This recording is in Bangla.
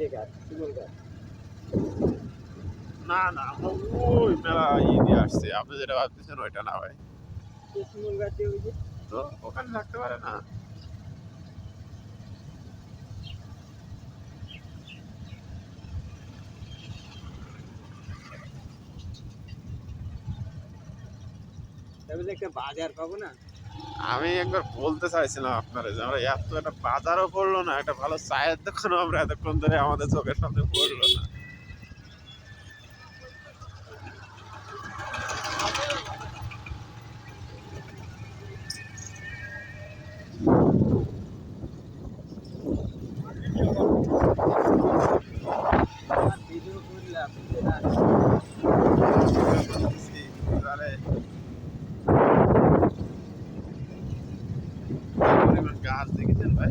যে গাছ শিমুল গাছ। না না, আমরা ওই মেলা দিয়ে আসছি, আপনি যেটা ভাবতেছেন ওইটা না ভাই। শিমুল গাছে ওই যে তো ওখানে থাকতে পারে না। তবে যে একটা বাজার পাবো না। আমি একবার বলতে চাইছিলাম আপনারা যে আমরা এত একটা বাজারও পড়লো না, একটা ভালো চায়ের দোকানও আমরা এতক্ষণ ধরে আমাদের চোখের সামনে পড়লো না। ভিডিও করলাম তাহলে পরিমাণ গাছ দেখেছেন ভাই?